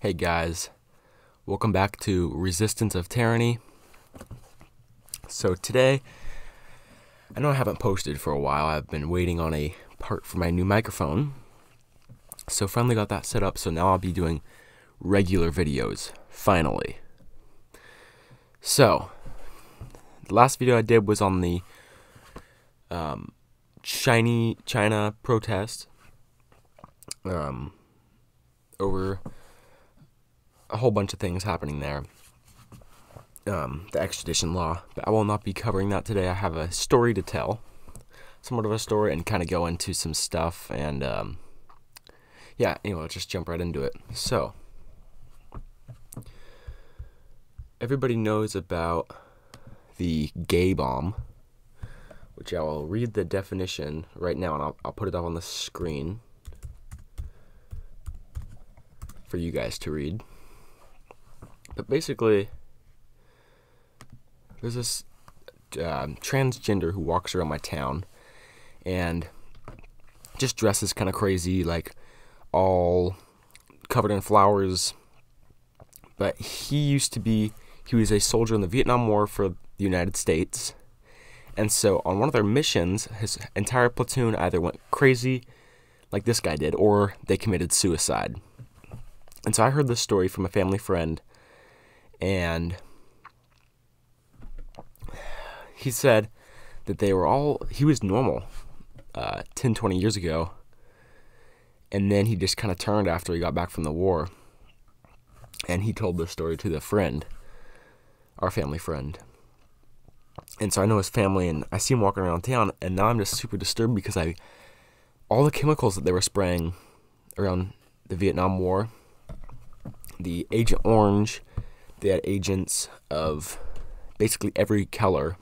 Hey guys, welcome back to Resistance of Tyranny. So today, I know I haven't posted for a while. I've been waiting on a part for my new microphone. So finally got that set up, so now I'll be doing regular videos, finally. So, the last video I did was on the China protest over a whole bunch of things happening there. The extradition law, but I will not be covering that today. I have a story to tell, somewhat of a story, and kind of go into some stuff, and yeah, anyway, let's just jump right into it. So, everybody knows about the gay bomb, which I will read the definition right now, and I'll put it up on the screen for you guys to read. But basically, there's this transgender who walks around my town and just dresses kind of crazy, like all covered in flowers. But he was a soldier in the Vietnam War for the United States. And so on one of their missions, his entire platoon either went crazy, like this guy did, or they committed suicide. And so I heard this story from a family friend, and he said that he was normal 10, 20 years ago, and then he just kind of turned after he got back from the war, and he told this story to the friend, our family friend. And so I know his family, and I see him walking around town, and now I'm just super disturbed because all the chemicals that they were spraying around the Vietnam War, the Agent Orange, they had agents of basically every color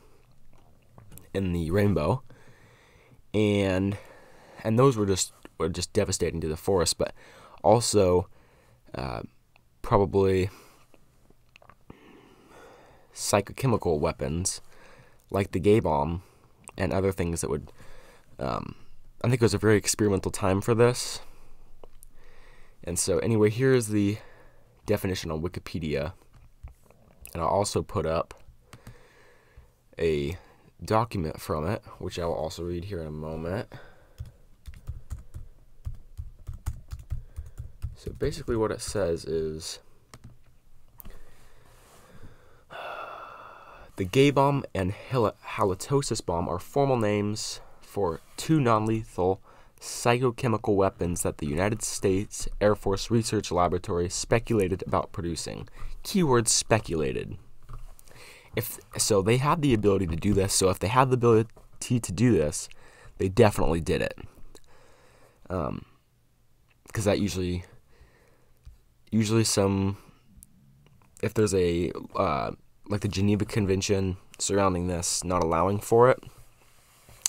in the rainbow, and those were just devastating to the forest, but also probably psychochemical weapons like the gay bomb and other things that would I think it was a very experimental time for this. And so anyway, here is the definition on Wikipedia, and I'll also put up a document from it, which I will also read here in a moment. So basically what it says is, the gay bomb and halitosis bomb are formal names for two non-lethal psychochemical weapons that the United States Air Force Research Laboratory speculated about producing. Keyword speculated. So they had the ability to do this, so if they had the ability to do this, they definitely did it. Because that usually if there's a, like the Geneva Convention surrounding this not allowing for it,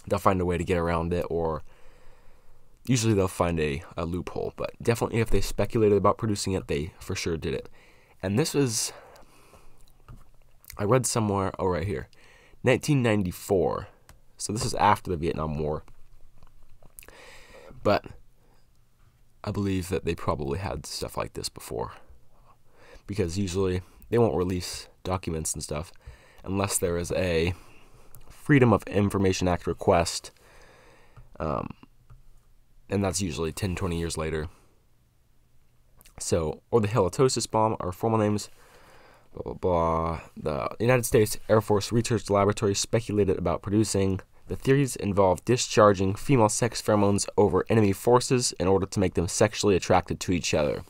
they'll find a way to get around it, or usually they'll find a loophole. But definitely if they speculated about producing it, they for sure did it. And this was, I read somewhere, right here, 1994. So this is after the Vietnam War. But I believe that they probably had stuff like this before, because usually they won't release documents and stuff unless there is a Freedom of Information Act request, and that's usually 10, 20 years later. So, or the halitosis bomb are formal names, blah, blah, blah. The United States Air Force Research Laboratory speculated about producing. The theories involve discharging female sex pheromones over enemy forces in order to make them sexually attracted to each other.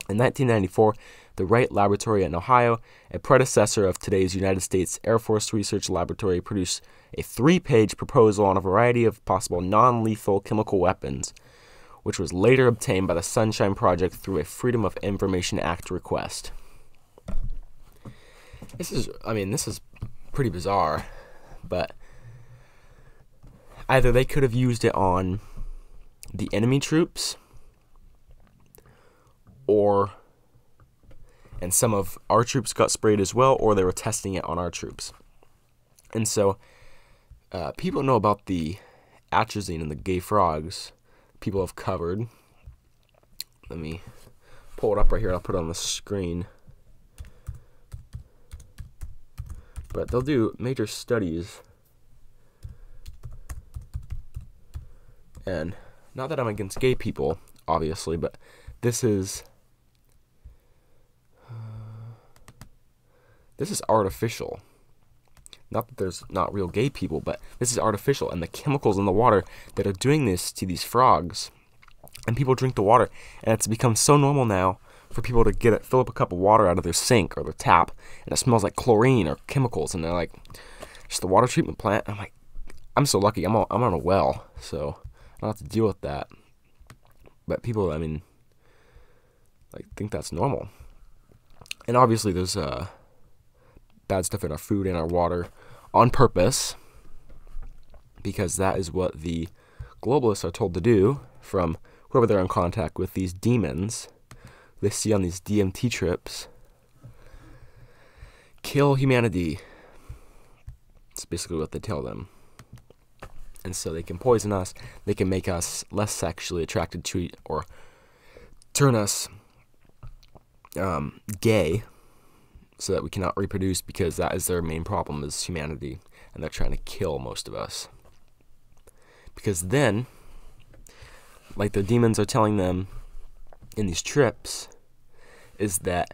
In 1994, the Wright Laboratory in Ohio, a predecessor of today's United States Air Force Research Laboratory, produced a 3-page proposal on a variety of possible non-lethal chemical weapons, which was later obtained by the Sunshine Project through a Freedom of Information Act request. This is pretty bizarre, but either they could have used it on the enemy troops, and some of our troops got sprayed as well, or they were testing it on our troops. And so, people know about the atrazine and the gay frogs. People have covered. Let me pull it up right here. I'll put it on the screen. But they'll do major studies. And not that I'm against gay people, obviously, but this is artificial. Not that there's not real gay people, but this is artificial, and the chemicals in the water that are doing this to these frogs, and people drink the water, and it's become so normal now for people to fill up a cup of water out of their sink or their tap, and it smells like chlorine or chemicals, and they're like, just the water treatment plant. I'm like, I'm so lucky. I'm on a well, so I don't have to deal with that. But people, I mean, like, think that's normal. And obviously there's bad stuff in our food and our water on purpose, because that is what the globalists are told to do from whoever they're in contact with, these demons they see on these DMT trips. Kill humanity. That's basically what they tell them. And so they can poison us, they can make us less sexually attracted to it, or turn us gay, so that we cannot reproduce, because that is their main problem, is humanity, and they're trying to kill most of us. Because then, like the demons are telling them in these trips, is that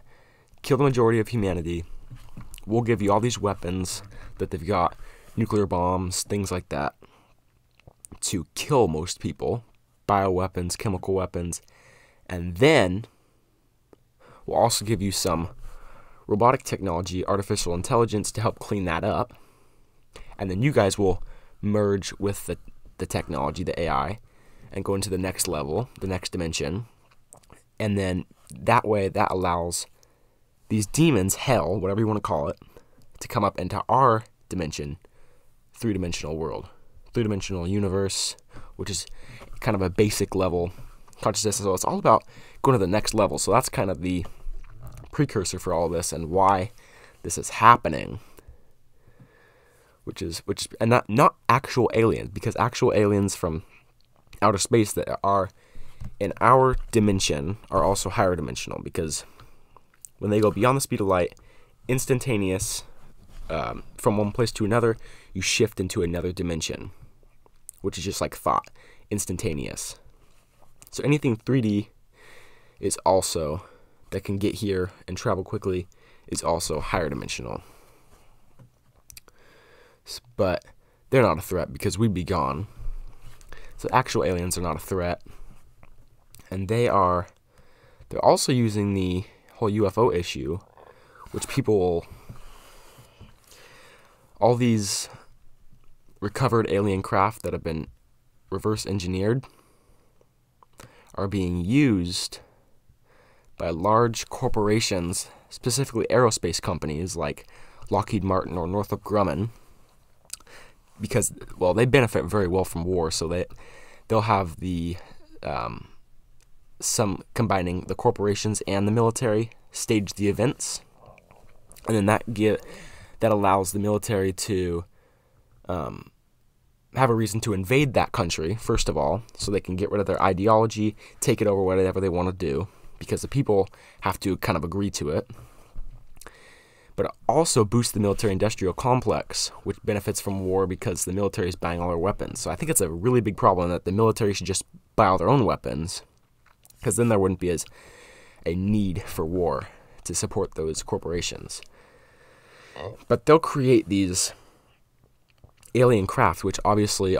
kill the majority of humanity, we'll give you all these weapons that they've got, nuclear bombs, things like that, to kill most people, bioweapons, chemical weapons, and then we'll also give you some robotic technology, artificial intelligence to help clean that up, and then you guys will merge with the technology, the AI, and go into the next level, the next dimension, and then that way that allows these demons, hell, whatever you want to call it, to come up into our dimension, three-dimensional world, three-dimensional universe, which is kind of a basic level consciousness. So it's all about going to the next level. So that's kind of the precursor for all of this, and why this is happening, which is and not actual aliens, because actual aliens from outer space that are in our dimension are also higher dimensional, because when they go beyond the speed of light, instantaneous, from one place to another, you shift into another dimension, which is just like thought, instantaneous. So anything 3D is also, that can get here and travel quickly, is also higher dimensional. But they're not a threat, because we'd be gone. So actual aliens are not a threat. And they're also using the whole UFO issue, which all these recovered alien craft that have been reverse engineered are being used by large corporations, specifically aerospace companies like Lockheed Martin or Northrop Grumman, because, well, they benefit very well from war, so they'll have the some combining the corporations and the military stage the events, and then that allows the military to have a reason to invade that country, first of all, so they can get rid of their ideology, take it over, whatever they want to do, because the people have to kind of agree to it. But it also boosts the military-industrial complex, which benefits from war because the military is buying all their weapons. So I think it's a really big problem that the military should just buy all their own weapons, because then there wouldn't be as a need for war to support those corporations. But they'll create these alien craft, which obviously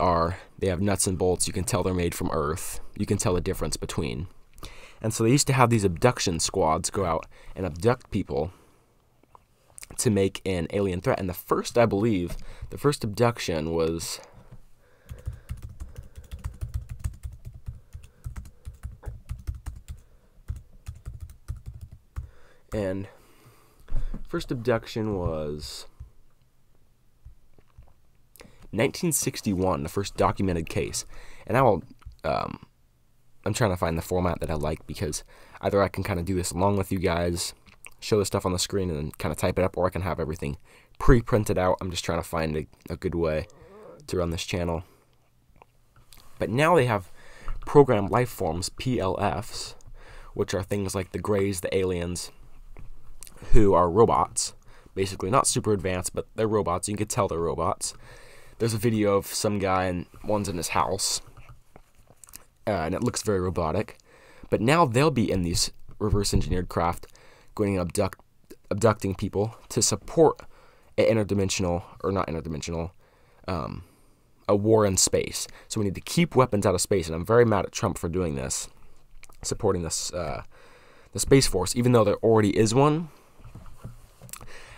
they have nuts and bolts. You can tell they're made from Earth. You can tell the difference between. And so they used to have these abduction squads go out and abduct people to make an alien threat. And the first abduction was first abduction was 1961, the first documented case. And I'm trying to find the format that I like, because either I can kind of do this along with you guys, show the stuff on the screen, and then kind of type it up, or I can have everything pre-printed out. I'm just trying to find a good way to run this channel. But now they have programmed life forms, PLFs, which are things like the Greys, the aliens, who are robots. Basically, not super advanced, but they're robots. You can tell they're robots. There's a video of some guy, and one's in his house, and it looks very robotic. But now they'll be in these reverse-engineered craft, going and abducting people to support an interdimensional, or not interdimensional, a war in space. So we need to keep weapons out of space, and I'm very mad at Trump for doing this, supporting this, the Space Force, even though there already is one.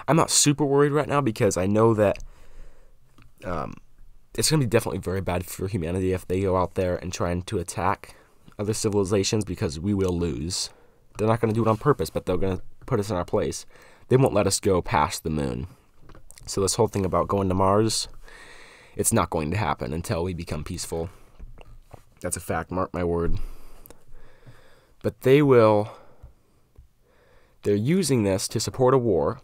I'm not super worried right now because I know that it's going to be definitely very bad for humanity if they go out there and try to attack other civilizations, because we will lose. They're not going to do it on purpose, but they're going to put us in our place. They won't let us go past the moon. So this whole thing about going to Mars, it's not going to happen until we become peaceful. That's a fact, mark my word. But they're using this to support a war,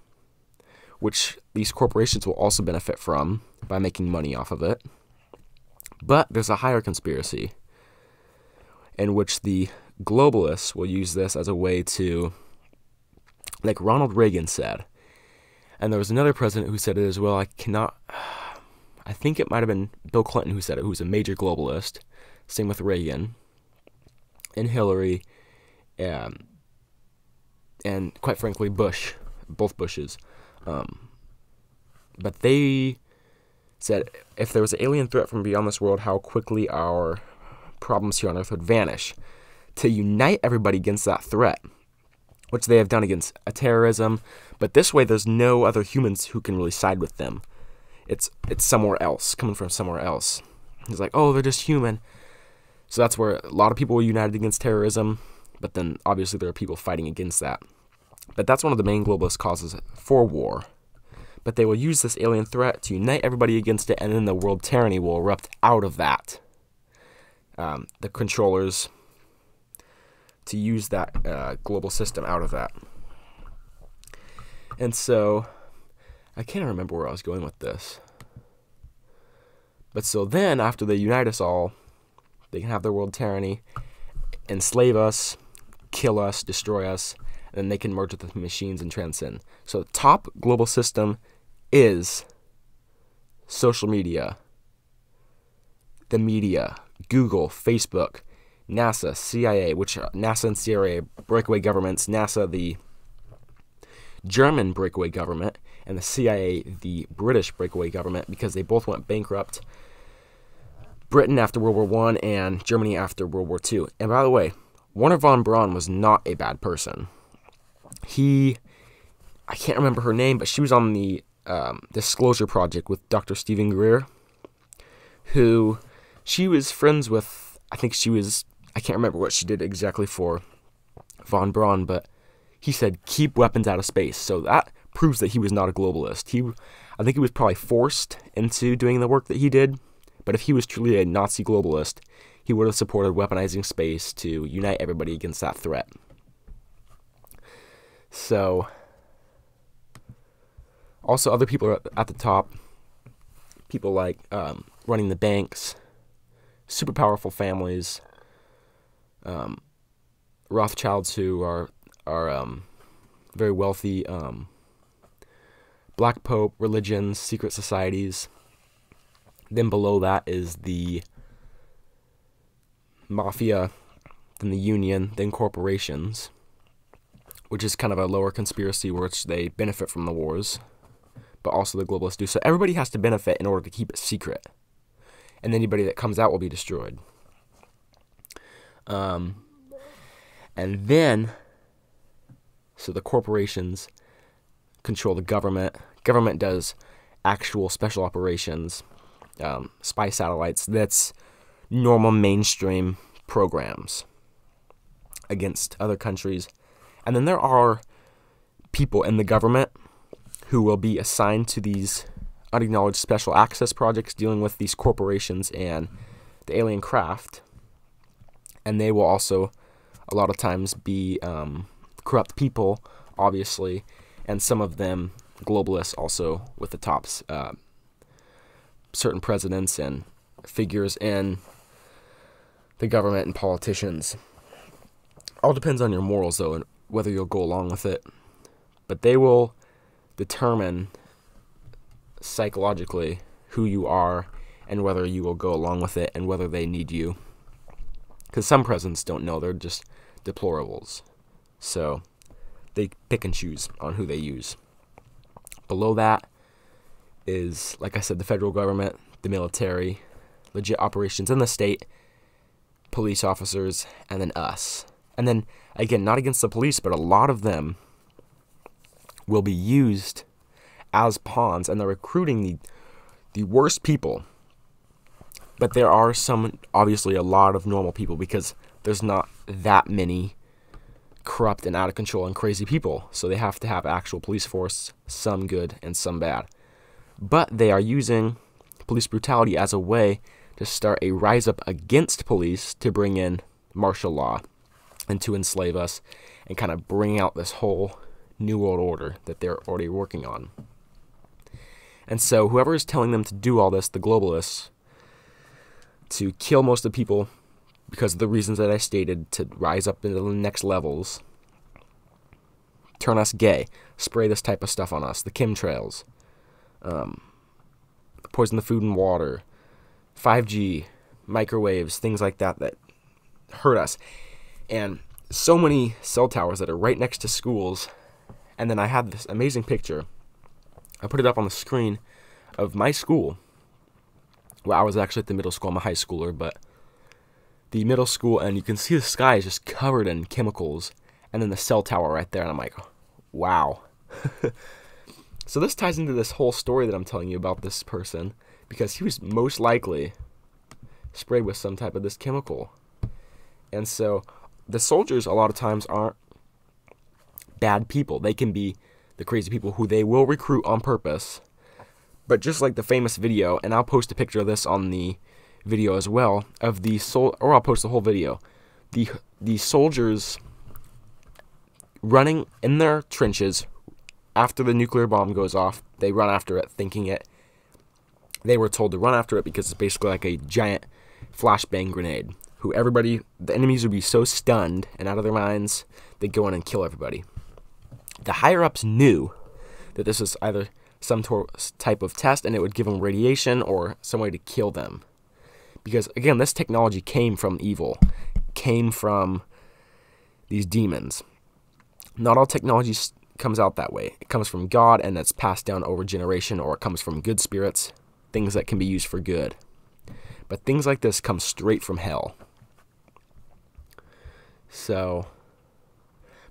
which these corporations will also benefit from by making money off of it. But there's a higher conspiracy in which the globalists will use this as a way to, like Ronald Reagan said, and there was another president who said it as well. I think it might have been Bill Clinton who said it, who's a major globalist. Same with Reagan and Hillary, and quite frankly, Bush, both Bushes. But they said if there was an alien threat from beyond this world, how quickly our problems here on Earth would vanish. To unite everybody against that threat, which they have done against a terrorism, but this way there's no other humans who can really side with them. It's somewhere else, coming from somewhere else. It's like, oh, they're just human. So that's where a lot of people were united against terrorism, but then obviously there are people fighting against that. But that's one of the main globalist causes for war. But they will use this alien threat to unite everybody against it, and then the world tyranny will erupt out of that. The controllers to use that global system out of that. And so, I can't remember where I was going with this. But so then, after they unite us all, they can have their world tyranny, enslave us, kill us, destroy us, and then they can merge with the machines and transcend. So the top global system is social media, the media, Google, Facebook, NASA, CIA, which NASA and CIA breakaway governments, NASA the German breakaway government, and the CIA the British breakaway government, because they both went bankrupt. Britain after World War I and Germany after World War II. And by the way, Wernher von Braun was not a bad person. I can't remember her name, but she was on the Disclosure Project with Dr. Stephen Greer, who she was friends with. I can't remember what she did exactly for von Braun, but he said, keep weapons out of space. So that proves that he was not a globalist. I think he was probably forced into doing the work that he did, but if he was truly a Nazi globalist, he would have supported weaponizing space to unite everybody against that threat. So, also other people are at the top, people like running the banks, super powerful families, Rothschilds who are very wealthy, Black Pope, religions, secret societies. Then below that is the mafia, then the union, then corporations, which is kind of a lower conspiracy which they benefit from the wars, but also the globalists do. So everybody has to benefit in order to keep it secret, and anybody that comes out will be destroyed. And then, so the corporations control the government. Government does actual special operations, spy satellites. That's normal mainstream programs against other countries. And then there are people in the government who will be assigned to these unacknowledged special access projects dealing with these corporations and the alien craft. And they will also, a lot of times, be corrupt people, obviously, and some of them globalists also with the tops, certain presidents and figures in the government and politicians All depends on your morals, though, and whether you'll go along with it. But they will determine psychologically who you are and whether you will go along with it and whether they need you. Because some presidents don't know, they're just deplorables. So they pick and choose on who they use. Below that is, like I said, the federal government, the military, legit operations in the state, police officers, and then us. And then, again, not against the police, but a lot of them will be used as pawns, and they're recruiting the worst people. But there are some, obviously, a lot of normal people, because there's not that many corrupt and out of control and crazy people. So they have to have actual police force, some good and some bad. But they are using police brutality as a way to start a rise up against police to bring in martial law and to enslave us and kind of bring out this whole new world order that they're already working on. And so whoever is telling them to do all this, the globalists, to kill most of the people because of the reasons that I stated, to rise up into the next levels, turn us gay, spray this type of stuff on us, the chemtrails, poison the food and water, 5G, microwaves, things like that that hurt us. And so many cell towers that are right next to schools. And then I had this amazing picture. I put it up on the screen of my school. Well, I was actually at the middle school. I'm a high schooler, but the middle school, and you can see the sky is just covered in chemicals, and then the cell tower right there, and I'm like, wow. So this ties into this whole story that I'm telling you about this person, because he was most likely sprayed with some type of this chemical. And so the soldiers a lot of times aren't bad people. They can be the crazy people who they will recruit on purpose. But just like the famous video, and I'll post a picture of this on the video as well, of the or I'll post the whole video. The soldiers running in their trenches after the nuclear bomb goes off, they run after it thinking they were told to run after it because it's basically like a giant flashbang grenade. The enemies would be so stunned and out of their minds, they'd go in and kill everybody. The higher-ups knew that this was either some type of test and it would give them radiation or some way to kill them. Because, again, this technology came from evil, came from these demons. Not all technology comes out that way. It comes from God and it's passed down over generation, or it comes from good spirits, things that can be used for good. But things like this come straight from hell. So,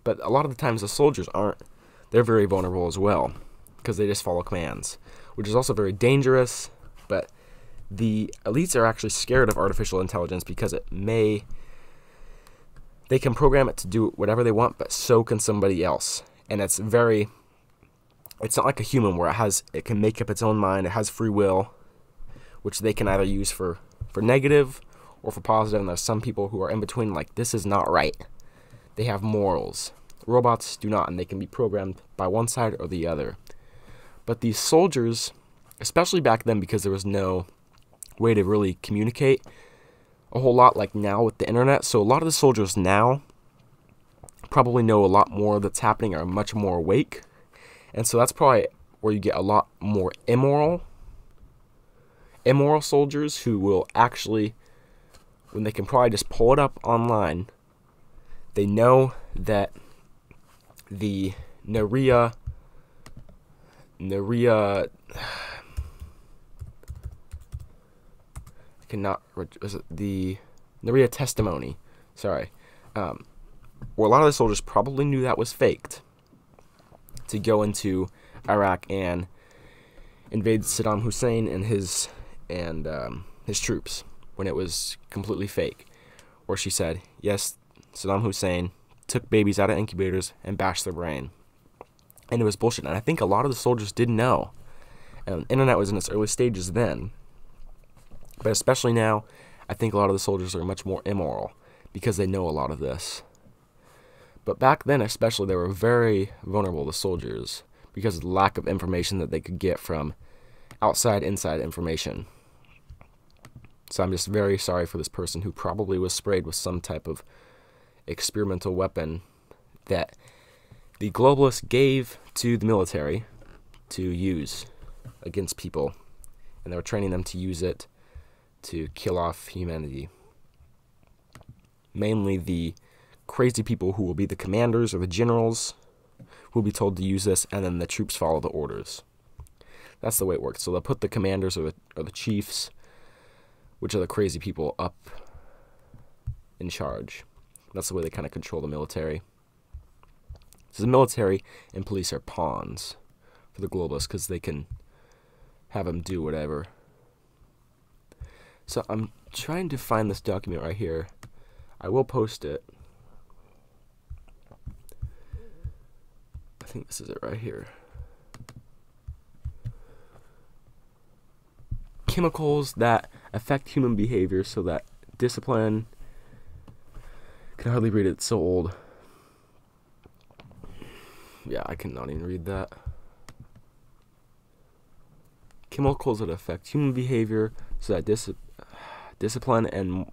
but a lot of the times the soldiers they're very vulnerable as well, because they just follow commands, which is also very dangerous. But the elites are actually scared of artificial intelligence because they can program it to do whatever they want, but so can somebody else. And it's not like a human where it can make up its own mind, it has free will, which they can either use for negative or for positive. And there's some people who are in between, like, this is not right. They have morals. Robots do not, and they can be programmed by one side or the other. But these soldiers, especially back then, because there was no way to really communicate a whole lot like now with the internet, so a lot of the soldiers now probably know a lot more that's happening, are much more awake. And so that's probably where you get a lot more immoral soldiers who will actually, when they can probably just pull it up online, they know that the the Naria testimony, where a lot of the soldiers probably knew that was faked to go into Iraq and invade Saddam Hussein and his troops, when it was completely fake. Where she said, yes, Saddam Hussein took babies out of incubators and bashed their brain. And it was bullshit. And I think a lot of the soldiers didn't know. And the internet was in its early stages then. But especially now, I think a lot of the soldiers are much more immoral because they know a lot of this. But back then especially, they were very vulnerable, the soldiers, because of the lack of information that they could get from inside information. So I'm just very sorry for this person who probably was sprayed with some type of experimental weapon that the globalists gave to the military to use against people, and they were training them to use it to kill off humanity. Mainly the crazy people who will be the commanders or the generals who will be told to use this, and then the troops follow the orders. That's the way it works. So they'll put the commanders or the chiefs, which are the crazy people, up in charge. That's the way they kind of control the military. So the military and police are pawns for the globalists because they can have them do whatever. So I'm trying to find this document right here. I will post it. I think this is it right here. Chemicals that affect human behavior so that discipline... I can hardly read it, it's so old. Yeah, I cannot even read that. Chemicals that affect human behavior so that discipline and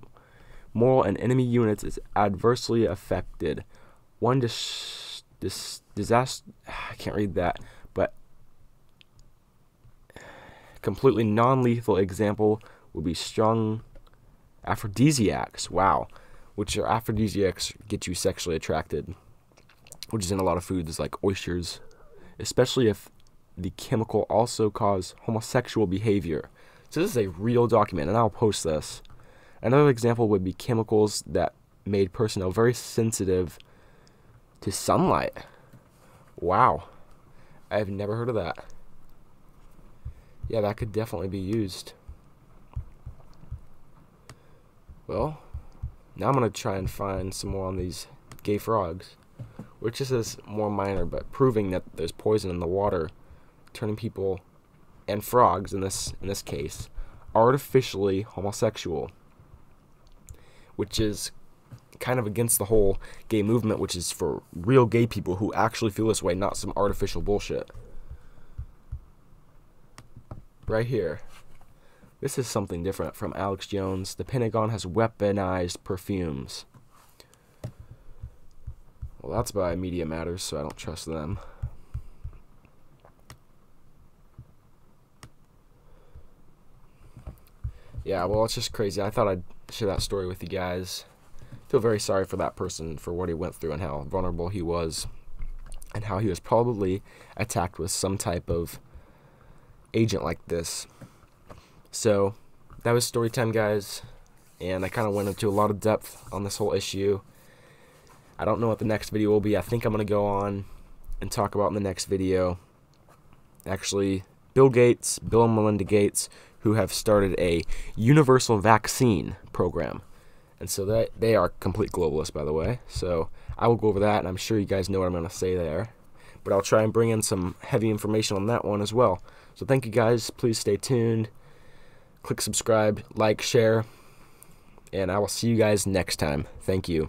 moral and enemy units is adversely affected. One disaster, I can't read that, but completely non-lethal example would be strong aphrodisiacs. Wow. Which are aphrodisiacs get you sexually attracted, which is in a lot of foods like oysters, especially if the chemical also cause homosexual behavior. So this is a real document, and I'll post this. Another example would be chemicals that made personnel very sensitive to sunlight. Wow. I've never heard of that. Yeah, that could definitely be used. Well, now I'm going to try and find some more on these gay frogs, which is more minor, but proving that there's poison in the water, turning people and frogs in this case artificially homosexual, which is kind of against the whole gay movement, which is for real gay people who actually feel this way, not some artificial bullshit. Right here. This is something different from Alex Jones. The Pentagon has weaponized perfumes. Well, that's by Media Matters, so I don't trust them. Yeah, well, it's just crazy. I thought I'd share that story with you guys. I feel very sorry for that person, for what he went through and how vulnerable he was, and how he was probably attacked with some type of agent like this. So, that was story time, guys, and I kind of went into a lot of depth on this whole issue. I don't know what the next video will be. I think I'm going to go on and talk about in the next video, actually, Bill and Melinda Gates, who have started a universal vaccine program. And so that they are complete globalists, by the way. So I will go over that, and I'm sure you guys know what I'm going to say there. But I'll try and bring in some heavy information on that one as well. So thank you guys. Please stay tuned. Click subscribe, like, share, and I will see you guys next time. Thank you.